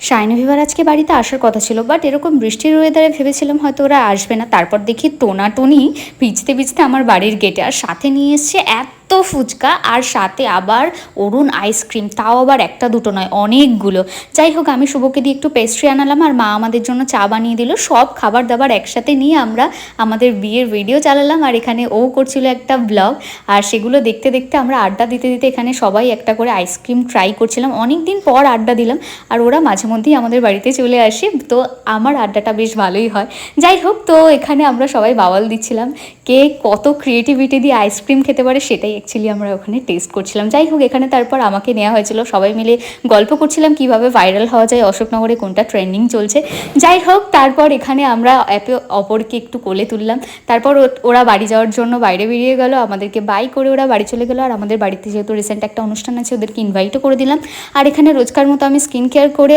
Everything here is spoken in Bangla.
শাইনি ভিভার আজকে বাড়িতে আসার কথা ছিল, বাট এরকম বৃষ্টির ওয়েদারে ভেবেছিলাম হয়তো ওরা আসবে না। তারপর দেখি টোনাটুনি ভিজতে ভিজতে আমার বাড়ির গেটে, আর সাথে নিয়ে এসছে এত ফুচকা, আর সাথে আবার অরুণ আইসক্রিম, তাও আবার একটা দুটো নয়, অনেকগুলো। যাই হোক, আমি শুভকে দিয়ে একটু পেস্ট্রি আনালাম, আর মা আমাদের জন্য চা বানিয়ে দিল। সব খাবার দাবার একসাথে নিয়ে আমরা আমাদের বিয়ের ভিডিও চালালাম, আর এখানে ও করছিল একটা ব্লগ। আর সেগুলো দেখতে দেখতে আমরা আড্ডা দিতে দিতে এখানে সবাই একটা করে আইসক্রিম ট্রাই করছিলাম। অনেক দিন পর আড্ডা দিলাম, আর ওরা মাঝে মধ্যেই আমাদের বাড়িতে চলে আসে, তো আমার আড্ডাটা বেশ ভালোই হয়। যাই হোক, তো এখানে আমরা সবাই বাওয়াল দিচ্ছিলাম কে কত ক্রিয়েটিভিটি দিয়ে আইসক্রিম খেতে পারে, সেটাই অ্যাকচুয়ালি আমরা ওখানে টেস্ট করছিলাম। যাই হোক, এখানে তারপর আমাকে নেওয়া হয়েছিল, সবাই মিলে গল্প করছিলাম কিভাবে ভাইরাল হওয়া যায়, অশোকনগরে কোনটা ট্রেন্ডিং চলছে। যাই হোক, তারপর এখানে আমরা একে অপরকে একটু কোলে তুললাম। তারপর ওরা বাড়ি যাওয়ার জন্য বাইরে বেরিয়ে গেল, আমাদেরকে বাই করে ওরা বাড়ি চলে গেলো। আর আমাদের বাড়িতে যেহেতু রিসেন্ট একটা অনুষ্ঠান আছে, ওদেরকে ইনভাইটও করে দিলাম। আর এখানে রোজকার মতো আমি স্কিন কেয়ার করে